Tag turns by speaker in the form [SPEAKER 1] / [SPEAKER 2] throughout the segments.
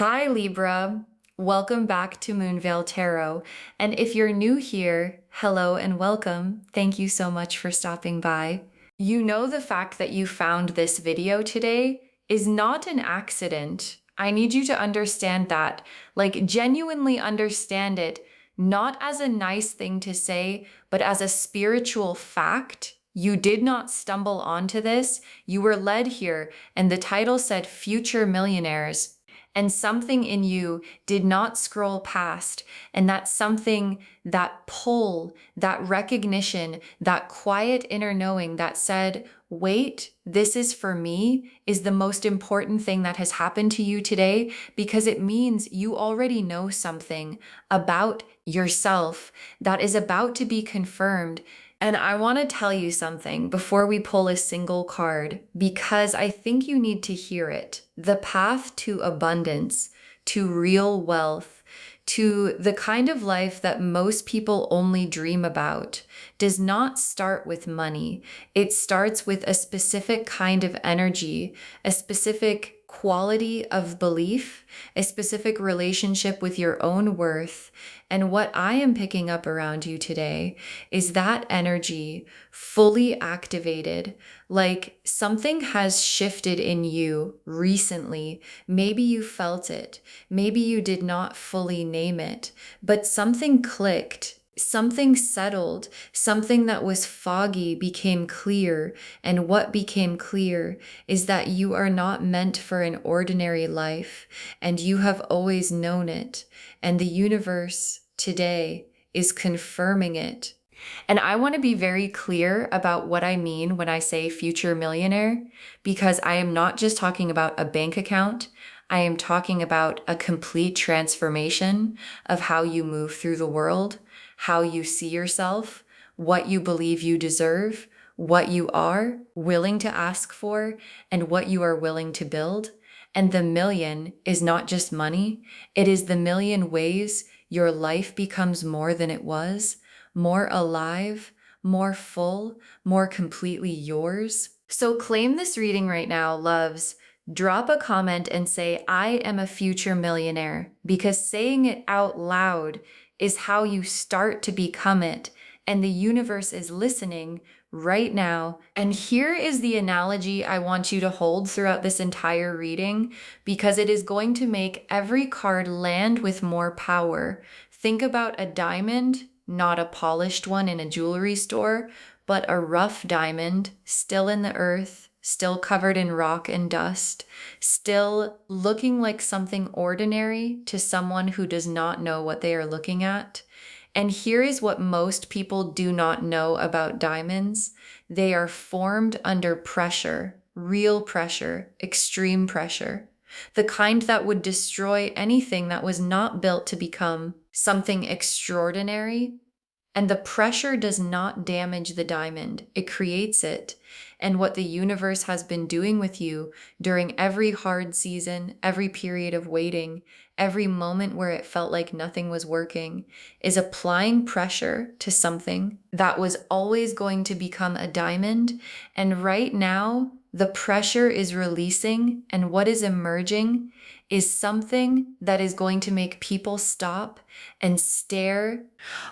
[SPEAKER 1] Hi, Libra. Welcome back to Moonveil Tarot. And if you're new here, hello and welcome. Thank you so much for stopping by. You know the fact that you found this video today is not an accident. I need you to understand that. Like, genuinely understand it, not as a nice thing to say, but as a spiritual fact. You did not stumble onto this. You were led here, and the title said Future Millionaires. And something in you did not scroll past. And that something, that pull, that recognition, that quiet inner knowing that said, wait, this is for me, is the most important thing that has happened to you today, because it means you already know something about yourself that is about to be confirmed. And I want to tell you something before we pull a single card, because I think you need to hear it. The path to abundance, to real wealth, to the kind of life that most people only dream about, does not start with money. It starts with a specific kind of energy, a specific quality of belief, a specific relationship with your own worth. And what I am picking up around you today is that energy fully activated, like something has shifted in you recently. Maybe you felt it. Maybe you did not fully name it, but something clicked. Something settled, something that was foggy became clear, and what became clear is that you are not meant for an ordinary life, and you have always known it, and the universe today is confirming it. And I want to be very clear about what I mean when I say future millionaire, because I am not just talking about a bank account. I am talking about a complete transformation of how you move through the world, how you see yourself, what you believe you deserve, what you are willing to ask for, and what you are willing to build. And the million is not just money. It is the million ways your life becomes more than it was, more alive, more full, more completely yours. So claim this reading right now, loves. Drop a comment and say, I am a future millionaire, because saying it out loud is how you start to become it. And the universe is listening right now. And here is the analogy I want you to hold throughout this entire reading, because it is going to make every card land with more power. Think about a diamond, not a polished one in a jewelry store, but a rough diamond, still in the earth, still covered in rock and dust, still looking like something ordinary to someone who does not know what they are looking at. And here is what most people do not know about diamonds. They are formed under pressure, real pressure, extreme pressure, the kind that would destroy anything that was not built to become something extraordinary. And the pressure does not damage the diamond, it creates it. And what the universe has been doing with you during every hard season, every period of waiting, every moment where it felt like nothing was working, is applying pressure to something that was always going to become a diamond. And right now, the pressure is releasing, and what is emerging is something that is going to make people stop and stare.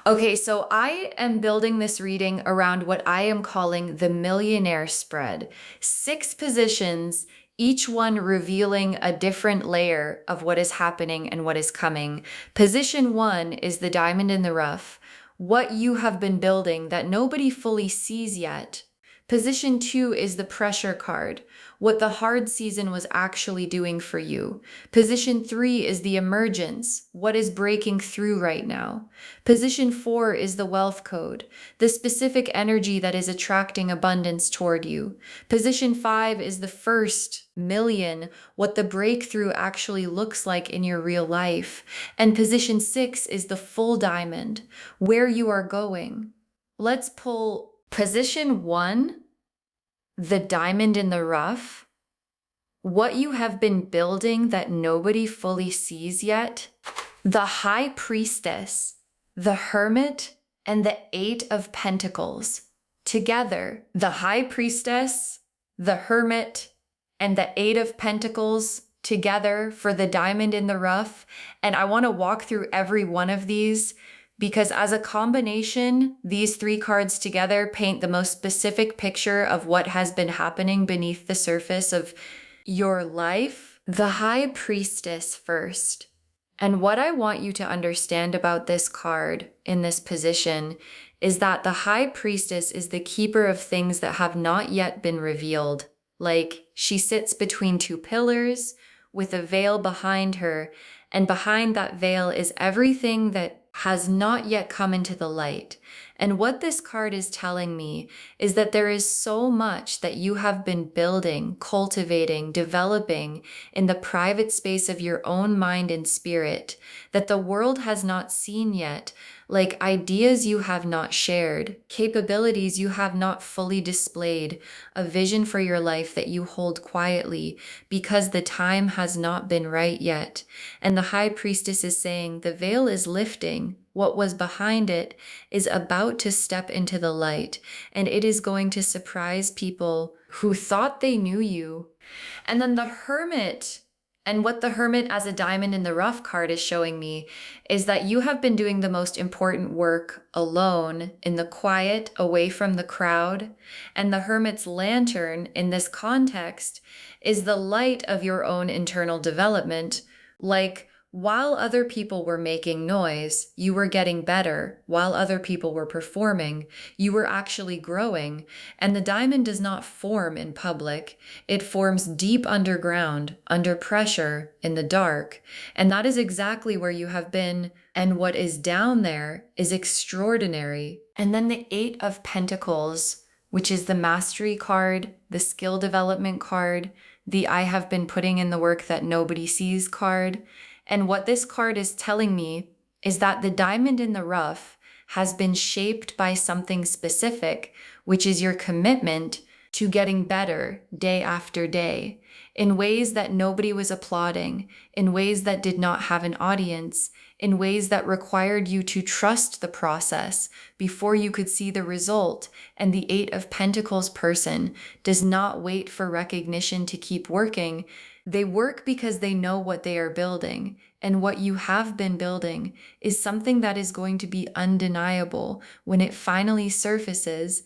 [SPEAKER 1] Okay, so I am building this reading around what I am calling the millionaire spread. 6 positions, each one revealing a different layer of what is happening and what is coming. Position 1 is the diamond in the rough, what you have been building that nobody fully sees yet. Position 2 is the pressure card, what the hard season was actually doing for you. Position 3 is the emergence, what is breaking through right now. Position 4 is the wealth code, the specific energy that is attracting abundance toward you. Position 5 is the first million, what the breakthrough actually looks like in your real life. And position 6 is the full diamond, where you are going. Let's pull position 1, the diamond in the rough, what you have been building that nobody fully sees yet, the high priestess, the hermit, and the 8 of pentacles. Together, the high priestess, the hermit, and the 8 of pentacles together for the diamond in the rough. And I want to walk through every one of these because as a combination, these three cards together paint the most specific picture of what has been happening beneath the surface of your life. The High Priestess first. And what I want you to understand about this card in this position is that the High Priestess is the keeper of things that have not yet been revealed. Like she sits between two pillars with a veil behind her, and behind that veil is everything that has not yet come into the light. And what this card is telling me is that there is so much that you have been building, cultivating, developing in the private space of your own mind and spirit that the world has not seen yet, like ideas you have not shared, capabilities you have not fully displayed, a vision for your life that you hold quietly because the time has not been right yet. And the High Priestess is saying the veil is lifting. What was behind it is about to step into the light, and it is going to surprise people who thought they knew you. And then the Hermit, and what the Hermit as a diamond in the rough card is showing me is that you have been doing the most important work alone, in the quiet, away from the crowd. And the Hermit's lantern in this context is the light of your own internal development. Like, while other people were making noise, you were getting better. While other people were performing, you were actually growing. And the diamond does not form in public. It forms deep underground, under pressure, in the dark. And that is exactly where you have been. And what is down there is extraordinary. And then the Eight of Pentacles, which is the mastery card, the skill development card, the I have been putting in the work that nobody sees card. And what this card is telling me is that the diamond in the rough has been shaped by something specific, which is your commitment to getting better day after day, in ways that nobody was applauding, in ways that did not have an audience, in ways that required you to trust the process before you could see the result. And the Eight of Pentacles person does not wait for recognition to keep working. They work because they know what they are building, and what you have been building is something that is going to be undeniable when it finally surfaces.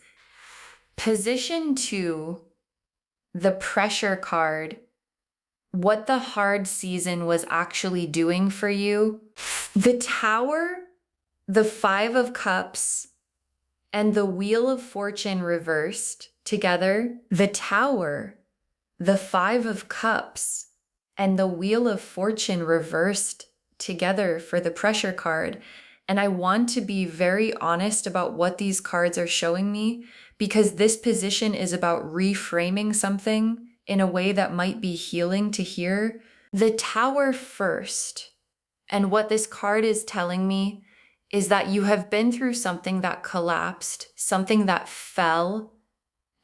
[SPEAKER 1] Position 2, the pressure card, what the hard season was actually doing for you. The Tower, the Five of Cups, and the Wheel of Fortune reversed together. The Tower, the Five of Cups, and the Wheel of Fortune reversed together for the pressure card. And I want to be very honest about what these cards are showing me, because this position is about reframing something in a way that might be healing to hear. The Tower first. And what this card is telling me is that you have been through something that collapsed, something that fell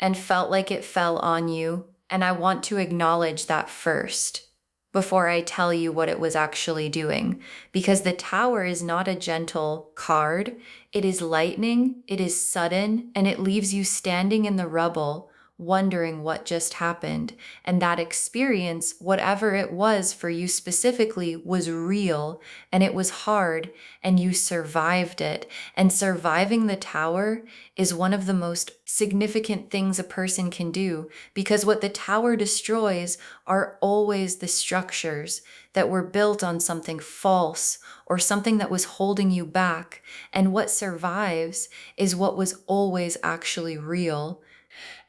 [SPEAKER 1] and felt like it fell on you. And I want to acknowledge that first before I tell you what it was actually doing. Because the Tower is not a gentle card. It is lightning, it is sudden, and it leaves you standing in the rubble, wondering what just happened. And that experience, whatever it was for you specifically, was real, and it was hard, and you survived it. And surviving the Tower is one of the most significant things a person can do, because what the Tower destroys are always the structures that were built on something false or something that was holding you back. And what survives is what was always actually real.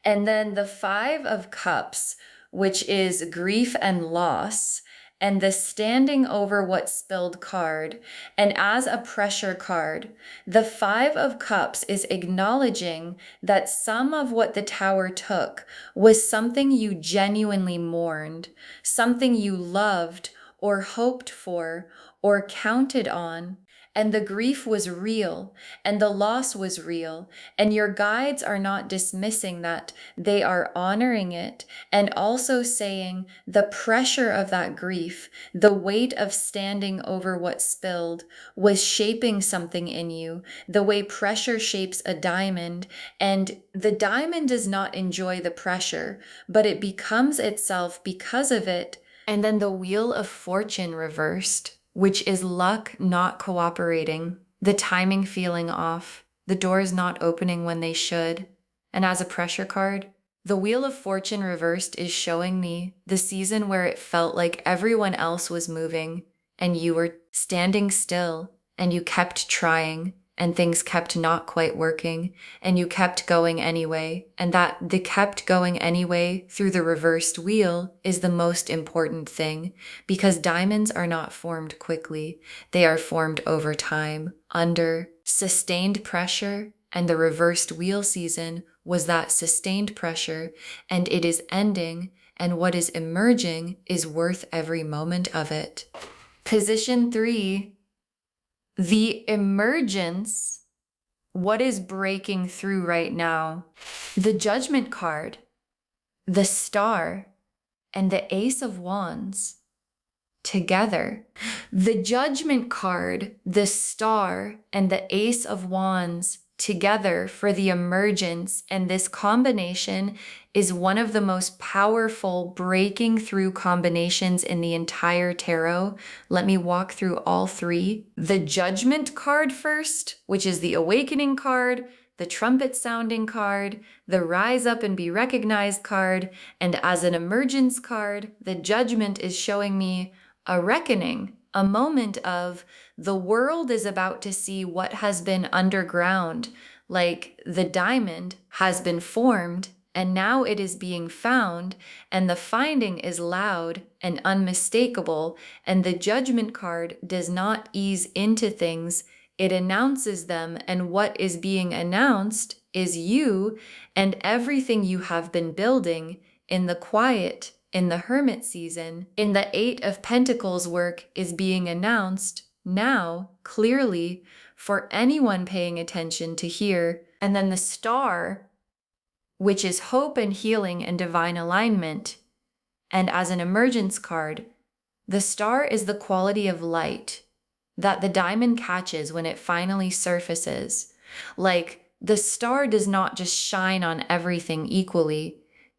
[SPEAKER 1] And then the Five of Cups, which is grief and loss, and the standing over what spilled card. And as a pressure card, the Five of Cups is acknowledging that some of what the Tower took was something you genuinely mourned, something you loved or hoped for or counted on. And the grief was real, and the loss was real, and your guides are not dismissing that. They are honoring it, and also saying the pressure of that grief, the weight of standing over what spilled, was shaping something in you, the way pressure shapes a diamond. And the diamond does not enjoy the pressure, but it becomes itself because of it. And then the Wheel of Fortune reversed, which is luck not cooperating, the timing feeling off, the doors not opening when they should. And as a pressure card, the Wheel of Fortune reversed is showing me the season where it felt like everyone else was moving and you were standing still and you kept trying and things kept not quite working and you kept going anyway. And that the kept going anyway through the reversed wheel is the most important thing, because diamonds are not formed quickly. They are formed over time under sustained pressure, and the reversed wheel season was that sustained pressure, and it is ending, and what is emerging is worth every moment of it. Position 3, the emergence, what is breaking through right now? The Judgment card, the Star, and the Ace of Wands together. The Judgment card, the Star, and the Ace of Wands together for the emergence, and this combination is one of the most powerful breaking through combinations in the entire tarot. Let me walk through all three. The Judgment card first, which is the Awakening card, the Trumpet sounding card, the Rise Up and Be Recognized card, and as an emergence card, the Judgment is showing me a reckoning, a moment of the world is about to see what has been underground, like the diamond has been formed and now it is being found, and the finding is loud and unmistakable, and the Judgment card does not ease into things, it announces them, and what is being announced is you and everything you have been building in the quiet, in the hermit season. In the Eight of Pentacles work is being announced now clearly for anyone paying attention to hear. And then the Star, which is hope and healing and divine alignment. And as an emergence card, the Star is the quality of light that the diamond catches when it finally surfaces. Like, the Star does not just shine on everything equally.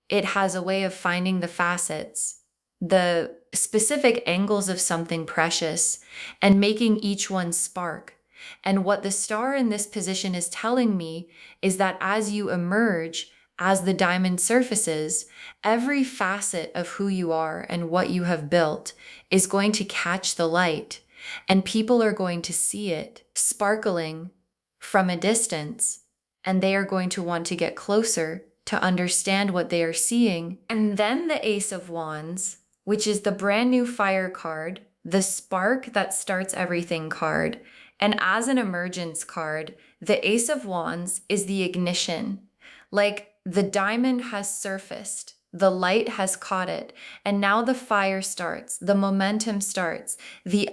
[SPEAKER 1] It has a way of finding the facets, the specific angles of something precious, and making each one spark. And what the Star in this position is telling me is that as you emerge, as the diamond surfaces, every facet of who you are and what you have built is going to catch the light, and people are going to see it sparkling from a distance, and they are going to want to get closer to understand what they are seeing. And then the Ace of Wands, which is the brand new fire card, the spark that starts everything card. And as an emergence card, the Ace of Wands is the ignition. Like, the diamond has surfaced, the light has caught it, and now the fire starts, the momentum starts.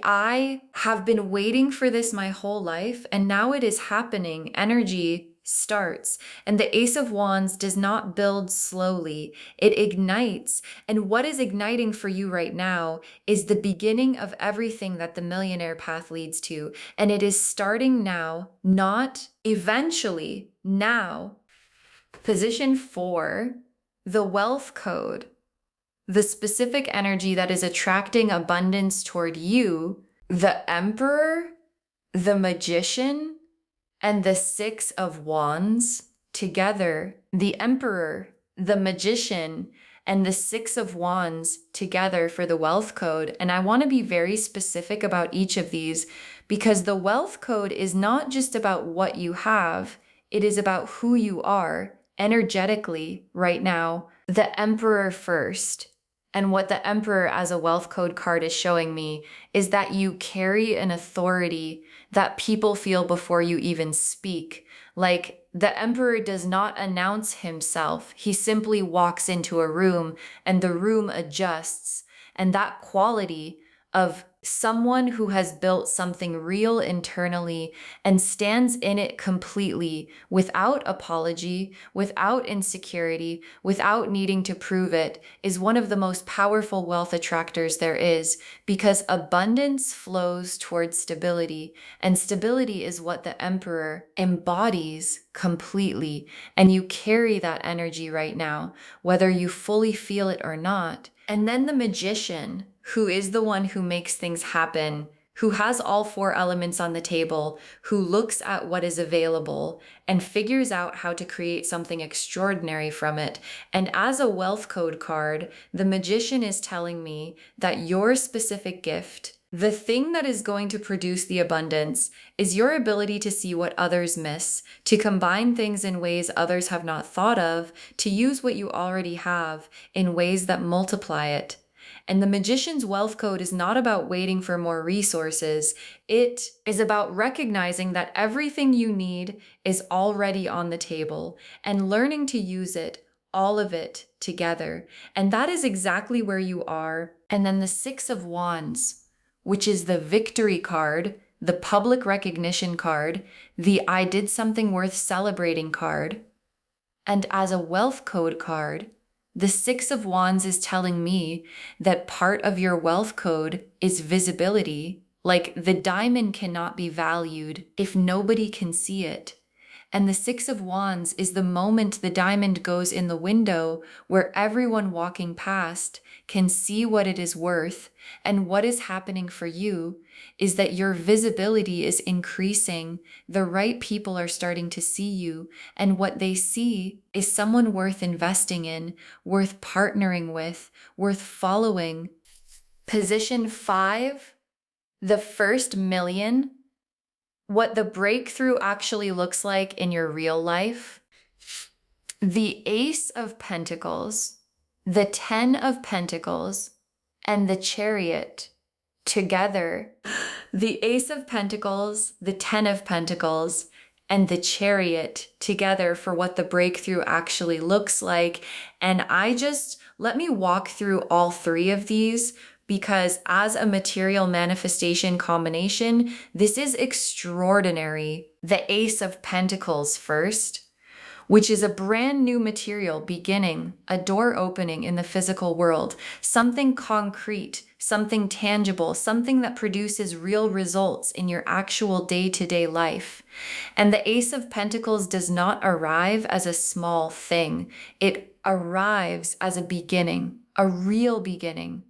[SPEAKER 1] I have been waiting for this my whole life, and now it is happening. Energy starts. And the Ace of Wands does not build slowly, it ignites. And what is igniting for you right now is the beginning of everything that the millionaire path leads to. And it is starting now, not eventually, now. Position 4, the wealth code, the specific energy that is attracting abundance toward you, the Emperor, the Magician, and the Six of Wands together. The Emperor, the Magician, and the Six of Wands together for the wealth code. And I want to be very specific about each of these, because the wealth code is not just about what you have, it is about who you are energetically right now. The Emperor first. And what the Emperor as a wealth code card is showing me is that you carry an authority that people feel before you even speak. Like, the Emperor does not announce himself. He simply walks into a room and the room adjusts. And that quality of someone who has built something real internally and stands in it completely without apology, without insecurity, without needing to prove it, is one of the most powerful wealth attractors there is, because abundance flows towards stability, and stability is what the Emperor embodies completely. And you carry that energy right now, whether you fully feel it or not. And then the magician, who is the one who makes things happen, who has all four elements on the table, who looks at what is available and figures out how to create something extraordinary from it. And as a wealth code card, the magician is telling me that your specific gift, the thing that is going to produce the abundance, is your ability to see what others miss, to combine things in ways others have not thought of, to use what you already have in ways that multiply it. And the magician's wealth code is not about waiting for more resources. It is about recognizing that everything you need is already on the table and learning to use it, all of it together. And that is exactly where you are. And then the Six of Wands, which is the victory card, the public recognition card, the I did something worth celebrating card. And as a wealth code card, the Six of Wands is telling me that part of your wealth code is visibility. Like the diamond cannot be valued if nobody can see it. And the Six of Wands is the moment the diamond goes in the window where everyone walking past can see what it is worth. And what is happening for you is that your visibility is increasing. The right people are starting to see you. And what they see is someone worth investing in, worth partnering with, worth following. Position 5, the first million. What the breakthrough actually looks like in your real life. The Ace of Pentacles, the Ten of Pentacles, and the Chariot together. The Ace of Pentacles, the Ten of Pentacles, and the Chariot together for what the breakthrough actually looks like. And let me walk through all three of these, because as a material manifestation combination, this is extraordinary. The Ace of Pentacles first, which is a brand new material beginning, a door opening in the physical world, something concrete, something tangible, something that produces real results in your actual day-to-day life. And the Ace of Pentacles does not arrive as a small thing. It arrives as a beginning, a real beginning.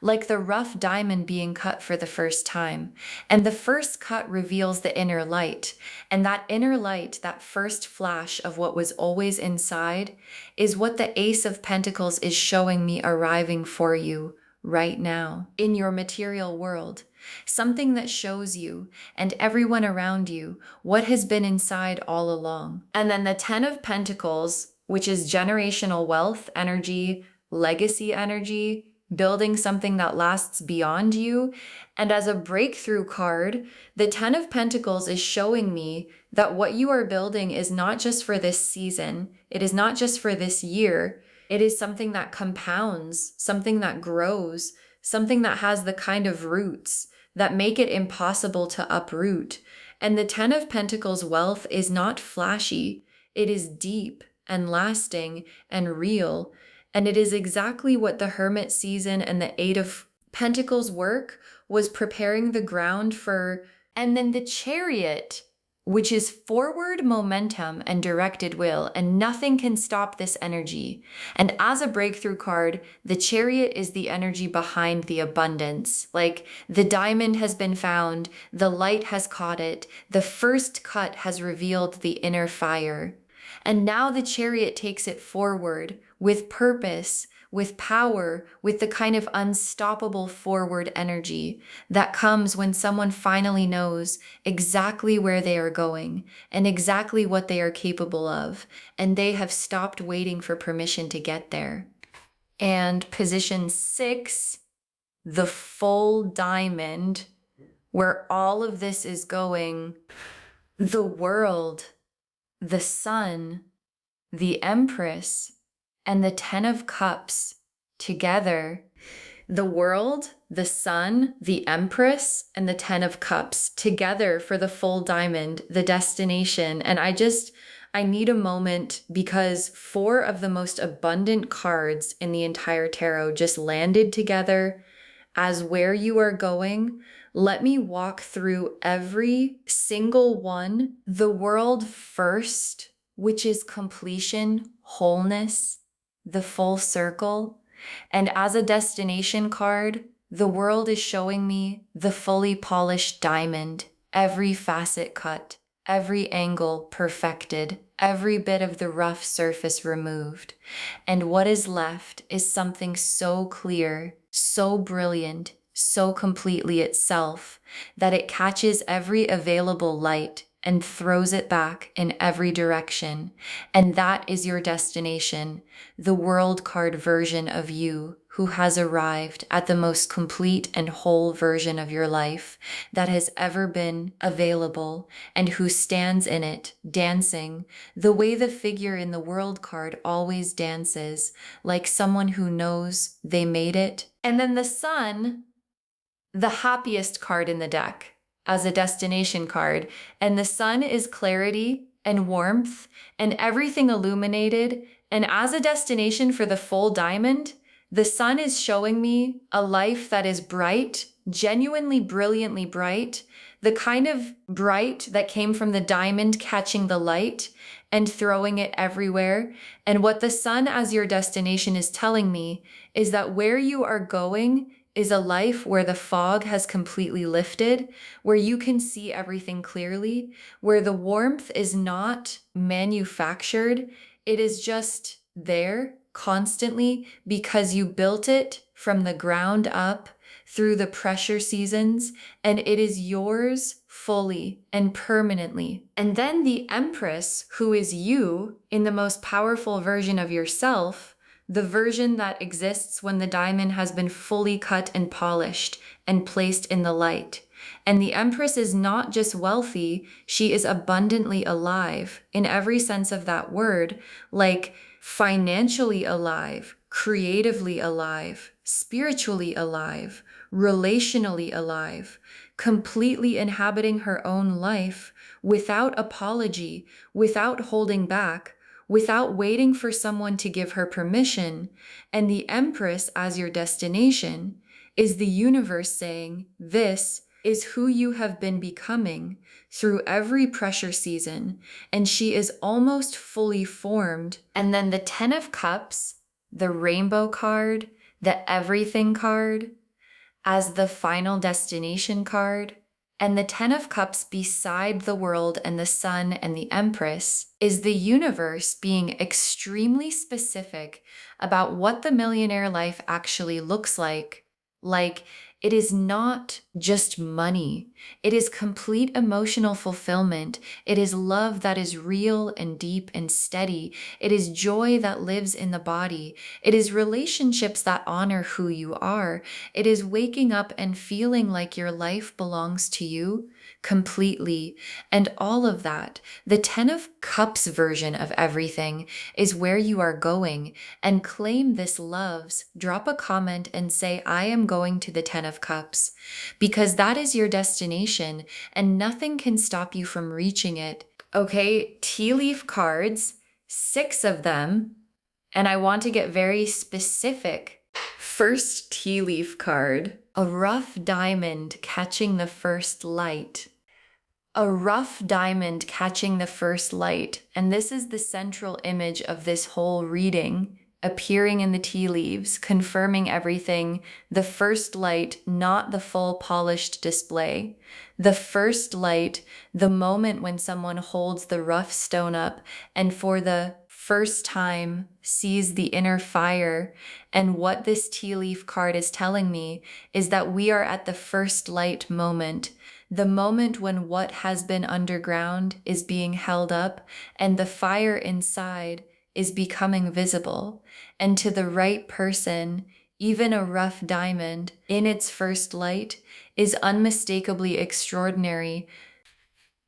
[SPEAKER 1] Like the rough diamond being cut for the first time. And the first cut reveals the inner light. And that inner light, that first flash of what was always inside, is what the Ace of Pentacles is showing me arriving for you right now in your material world. Something that shows you and everyone around you what has been inside all along. And then the Ten of Pentacles, which is generational wealth energy, legacy energy, building something that lasts beyond you. And as a breakthrough card, the Ten of Pentacles is showing me that what you are building is not just for this season. It is not just for this year. It is something that compounds, something that grows, something that has the kind of roots that make it impossible to uproot. And the Ten of Pentacles wealth is not flashy. It is deep and lasting and real. And it is exactly what the Hermit season and the Eight of Pentacles work was preparing the ground for. And then the Chariot, which is forward momentum and directed will, and nothing can stop this energy. And as a breakthrough card, the Chariot is the energy behind the abundance. Like the diamond has been found, the light has caught it, the first cut has revealed the inner fire. And now the Chariot takes it forward with purpose, with power, with the kind of unstoppable forward energy that comes when someone finally knows exactly where they are going and exactly what they are capable of, and they have stopped waiting for permission to get there. And position 6, the full diamond, where all of this is going, the world, the sun, the Empress, and the Ten of Cups together. The world, the sun, the Empress, and the Ten of Cups together for the full diamond, the destination. And I need a moment, because 4 of the most abundant cards in the entire tarot just landed together as where you are going. Let me walk through every single one. The world first, which is completion, wholeness, the full circle. And as a destination card, the world is showing me the fully polished diamond, every facet cut, every angle perfected, every bit of the rough surface removed. And what is left is something so clear, so brilliant, so completely itself, that it catches every available light and throws it back in every direction. And that is your destination, the world card version of you who has arrived at the most complete and whole version of your life that has ever been available, and who stands in it, dancing, the way the figure in the world card always dances, like someone who knows they made it. And then the sun, the happiest card in the deck as a destination card. And the sun is clarity and warmth and everything illuminated. And as a destination for the full diamond, the sun is showing me a life that is bright, genuinely brilliantly bright, the kind of bright that came from the diamond catching the light and throwing it everywhere. And what the sun as your destination is telling me is that where you are going is a life where the fog has completely lifted, where you can see everything clearly, where the warmth is not manufactured. It is just there constantly because you built it from the ground up through the pressure seasons, and it is yours fully and permanently. And then the Empress, who is you in the most powerful version of yourself, the version that exists when the diamond has been fully cut and polished and placed in the light. And the Empress is not just wealthy, she is abundantly alive in every sense of that word, like financially alive, creatively alive, spiritually alive, relationally alive, completely inhabiting her own life without apology, without holding back, without waiting for someone to give her permission. And the Empress as your destination is the universe saying, this is who you have been becoming through every pressure season. And she is almost fully formed. And then the 10 of Cups, the rainbow card, the everything card, as the final destination card. And the 10 of Cups beside the world and the sun and the Empress is the universe being extremely specific about what the millionaire life actually looks like. Like, it is not just money. It is complete emotional fulfillment. It is love that is real and deep and steady. It is joy that lives in the body. It is relationships that honor who you are. It is waking up and feeling like your life belongs to you completely. And all of that, the 10 of Cups version of everything is where you are going. And claim this loves. Drop a comment and say, I am going to the 10 of Cups, because that is your destination and nothing can stop you from reaching it. Okay, tea leaf cards, 6 of them. And I want to get very specific. First tea leaf card, a rough diamond catching the first light. A rough diamond catching the first light. And this is the central image of this whole reading, appearing in the tea leaves, confirming everything. The first light, not the full polished display. The first light, the moment when someone holds the rough stone up and for the first time sees the inner fire. And what this tea leaf card is telling me is that we are at the first light moment. The moment when what has been underground is being held up and the fire inside is becoming visible. And to the right person, even a rough diamond in its first light is unmistakably extraordinary.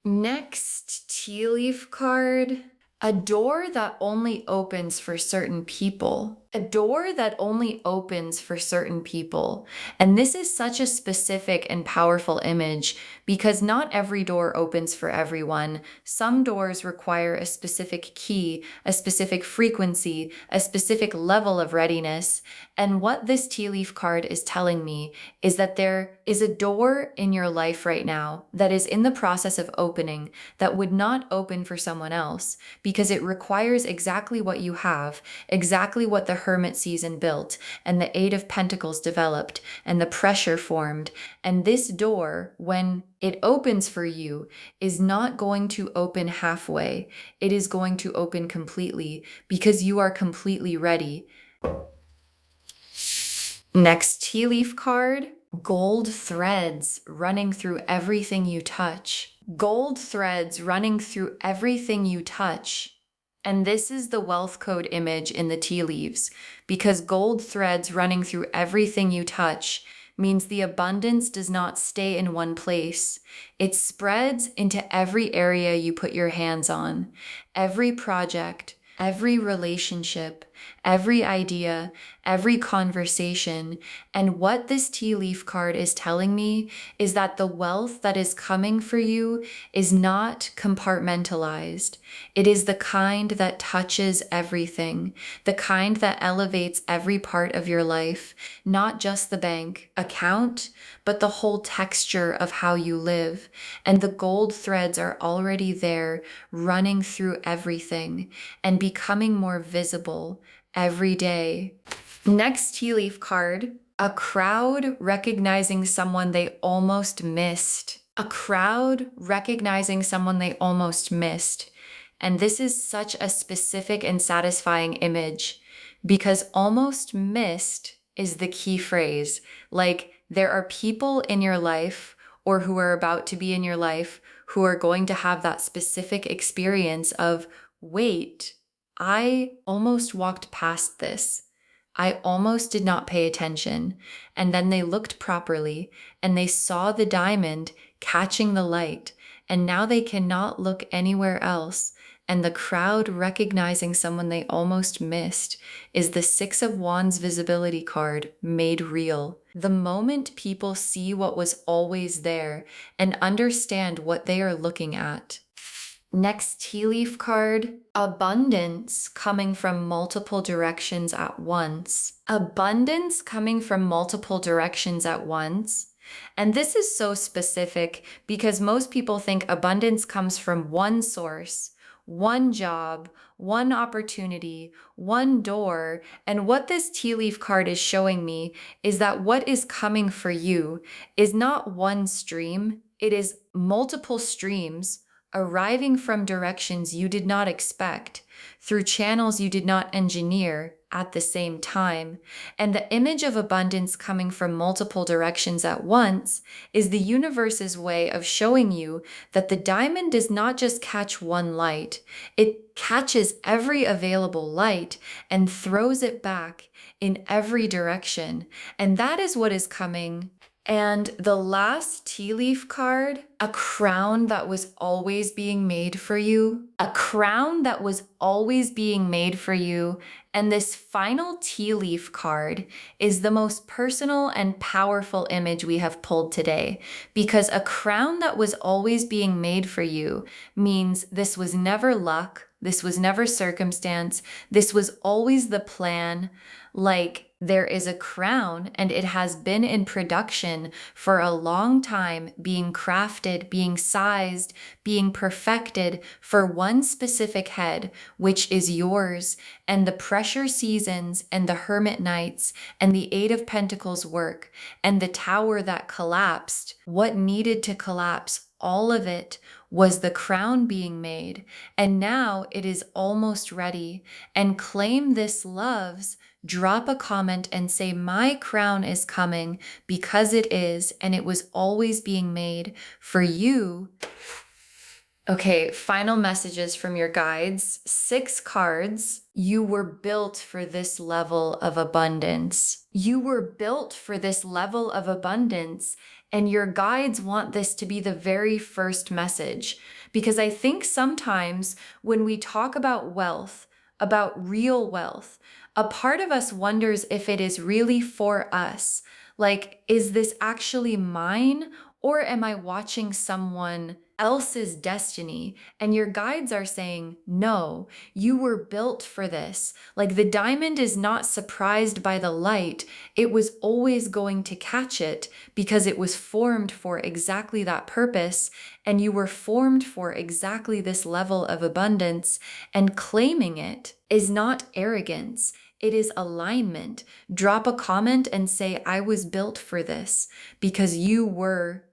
[SPEAKER 1] Next tea leaf card, a door that only opens for certain people. A door that only opens for certain people. And this is such a specific and powerful image because not every door opens for everyone. Some doors require a specific key, a specific frequency, a specific level of readiness. And what this tea leaf card is telling me is that there is a door in your life right now that is in the process of opening that would not open for someone else because it requires exactly what you have, exactly what the Hermit season built, and the Eight of Pentacles developed, and the pressure formed. And this door, when it opens for you, is not going to open halfway. It is going to open completely because you are completely ready. Next tea leaf card, gold threads running through everything you touch. Gold threads running through everything you touch. And this is the wealth code image in the tea leaves, because gold threads running through everything you touch means the abundance does not stay in one place. It spreads into every area you put your hands on, every project, every relationship, every idea, every conversation. And what this tea leaf card is telling me is that the wealth that is coming for you is not compartmentalized. It is the kind that touches everything, the kind that elevates every part of your life, not just the bank account, but the whole texture of how you live. And the gold threads are already there, running through everything and becoming more visible every day. Next tea leaf card, a crowd recognizing someone they almost missed. A crowd recognizing someone they almost missed. And this is such a specific and satisfying image because almost missed is the key phrase. Like, there are people in your life or who are about to be in your life who are going to have that specific experience of, wait, I almost walked past this. I almost did not pay attention. And then they looked properly and they saw the diamond catching the light. And now they cannot look anywhere else. And the crowd recognizing someone they almost missed is the Six of Wands visibility card made real. The moment people see what was always there and understand what they are looking at. Next tea leaf card, abundance coming from multiple directions at once. Abundance coming from multiple directions at once. And this is so specific because most people think abundance comes from one source, one job, one opportunity, one door. And what this tea leaf card is showing me is that what is coming for you is not one stream, it is multiple streams arriving from directions you did not expect, through channels you did not engineer at the same time. And the image of abundance coming from multiple directions at once is the universe's way of showing you that the diamond does not just catch one light, it catches every available light and throws it back in every direction. And that is what is coming. And the last tea leaf card, a crown that was always being made for you, a crown that was always being made for you. And this final tea leaf card is the most personal and powerful image we have pulled today, because a crown that was always being made for you means this was never luck, this was never circumstance, this was always the plan. Like, there is a crown and it has been in production for a long time, being crafted, being sized, being perfected for one specific head, which is yours. And the pressure seasons and the hermit nights and the Eight of Pentacles work and the tower that collapsed, what needed to collapse, all of it was the crown being made. And now it is almost ready. And claim this, loves. Drop a comment and say, my crown is coming, because it is, and it was always being made for you. Okay, final messages from your guides. 6 cards. You were built for this level of abundance. You were built for this level of abundance. And your guides want this to be the very first message. Because I think sometimes when we talk about wealth, about real wealth, a part of us wonders if it is really for us. Like, is this actually mine? Or am I watching someone else's destiny? And your guides are saying, no, you were built for this. Like, the diamond is not surprised by the light. It was always going to catch it because it was formed for exactly that purpose. And you were formed for exactly this level of abundance. And claiming it is not arrogance. It is alignment. Drop a comment and say, I was built for this because you were.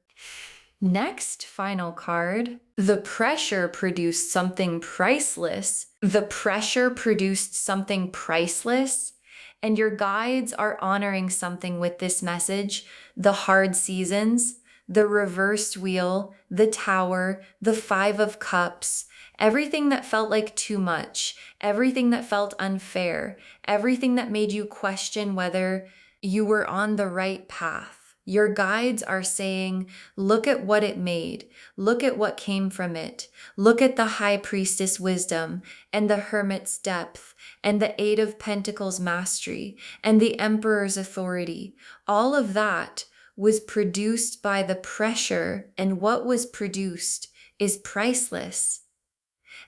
[SPEAKER 1] Next, final card. The pressure produced something priceless. The pressure produced something priceless. And your guides are honoring something with this message. The hard seasons, the reversed wheel, the tower, the 5 of cups, everything that felt like too much, everything that felt unfair, everything that made you question whether you were on the right path. Your guides are saying, look at what it made. Look at what came from it. Look at the High Priestess wisdom and the Hermit's depth and the 8 of Pentacles mastery and the Emperor's authority. All of that was produced by the pressure, and what was produced is priceless.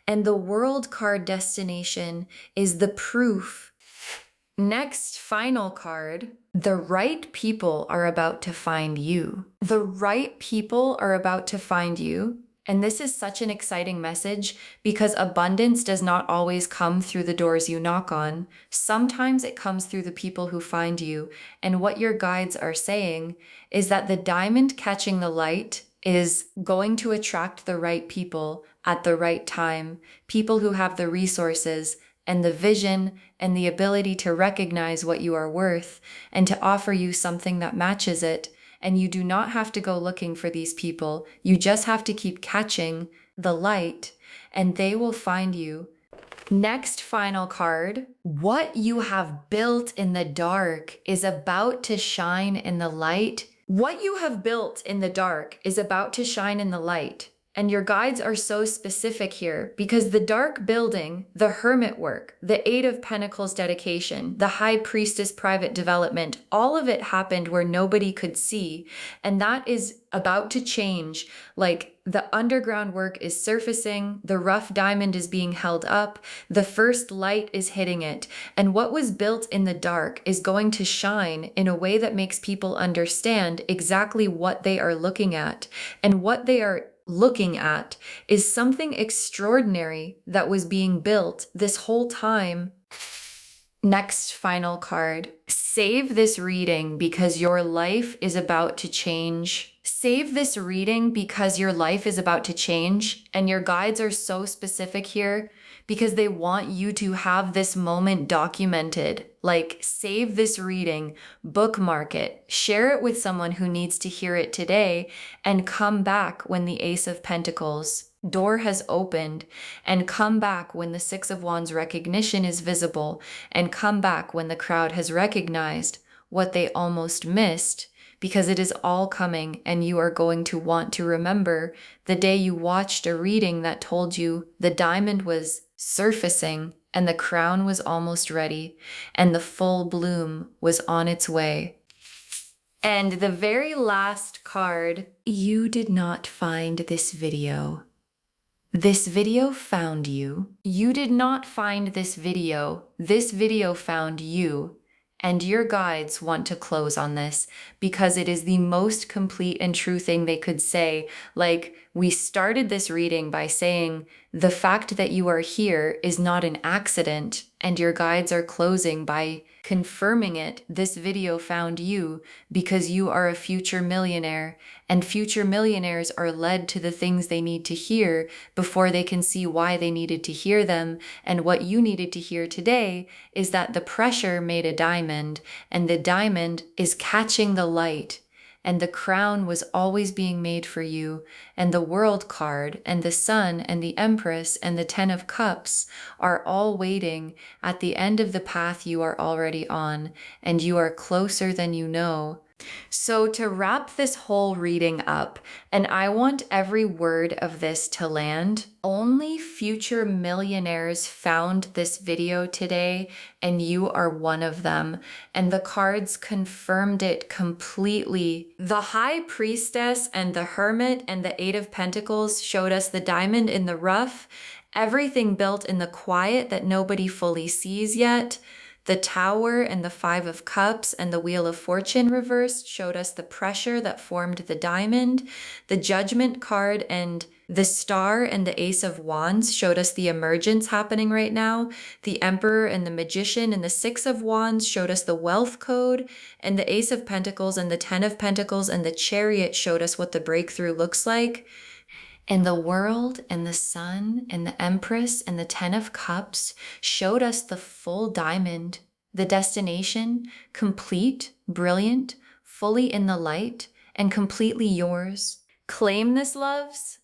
[SPEAKER 1] And the World card destination is the proof. Next, final card. The right people are about to find you. The right people are about to find you. And this is such an exciting message because abundance does not always come through the doors you knock on. Sometimes it comes through the people who find you. And what your guides are saying is that the diamond catching the light is going to attract the right people at the right time, people who have the resources and the vision and the ability to recognize what you are worth and to offer you something that matches it. And you do not have to go looking for these people. You just have to keep catching the light and they will find you. Next, final card. What you have built in the dark is about to shine in the light. What you have built in the dark is about to shine in the light. And your guides are so specific here because the dark building, the hermit work, the 8 of Pentacles dedication, the High Priestess private development, all of it happened where nobody could see. And that is about to change. Like the underground work is surfacing, the rough diamond is being held up, the first light is hitting it. And what was built in the dark is going to shine in a way that makes people understand exactly what they are looking at. And what they are looking at is something extraordinary that was being built this whole time. Next, final card. Save this reading because your life is about to change. Save this reading because your life is about to change. And your guides are so specific here because they want you to have this moment documented. Like, save this reading, bookmark it, share it with someone who needs to hear it today, and come back when the Ace of Pentacles door has opened, and come back when the 6 of Wands recognition is visible, and come back when the crowd has recognized what they almost missed, because it is all coming and you are going to want to remember the day you watched a reading that told you the diamond was surfacing and the crown was almost ready and the full bloom was on its way. And the very last card, you did not find this video. This video found you. You did not find this video. This video found you. And your guides want to close on this because it is the most complete and true thing they could say. Like, we started this reading by saying the fact that you are here is not an accident, and your guides are closing by confirming it. This video found you because you are a future millionaire, and future millionaires are led to the things they need to hear before they can see why they needed to hear them. And what you needed to hear today is that the pressure made a diamond, and the diamond is catching the light. And the crown was always being made for you, and the World card, and the Sun, and the Empress, and the 10 of Cups are all waiting at the end of the path you are already on, and you are closer than you know. So to wrap this whole reading up, and I want every word of this to land, only future millionaires found this video today, and you are one of them. And the cards confirmed it completely. The High Priestess and the Hermit and the 8 of Pentacles showed us the diamond in the rough, everything built in the quiet that nobody fully sees yet. The Tower and the 5 of Cups and the Wheel of Fortune reversed showed us the pressure that formed the diamond. The Judgment card and The Star and the Ace of Wands showed us the emergence happening right now. The Emperor and the Magician and the Six of Wands showed us the wealth code. And the Ace of Pentacles and the Ten of Pentacles and the Chariot showed us what the breakthrough looks like. And the World and the Sun and the Empress and the Ten of Cups showed us the full diamond, the destination, complete, brilliant, fully in the light, and completely yours. Claim this, loves.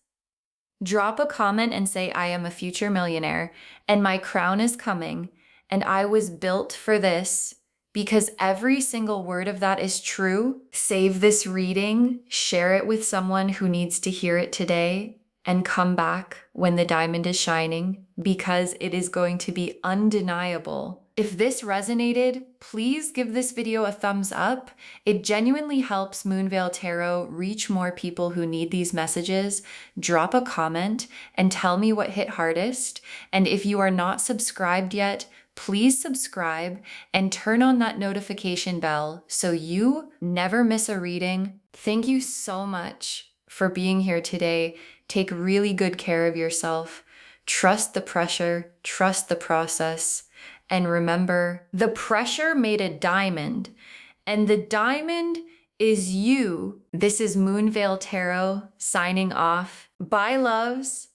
[SPEAKER 1] Drop a comment and say, I am a future millionaire and my crown is coming and I was built for this, because every single word of that is true. Save this reading, share it with someone who needs to hear it today, and come back when the diamond is shining, because it is going to be undeniable. If this resonated, please give this video a thumbs up. It genuinely helps Moonveil Tarot reach more people who need these messages. Drop a comment and tell me what hit hardest. And if you are not subscribed yet, please subscribe and turn on that notification bell so you never miss a reading. Thank you so much for being here today. Take really good care of yourself. Trust the pressure, trust the process. And remember, the pressure made a diamond, and the diamond is you. This is Moonveil Tarot signing off. Bye, loves.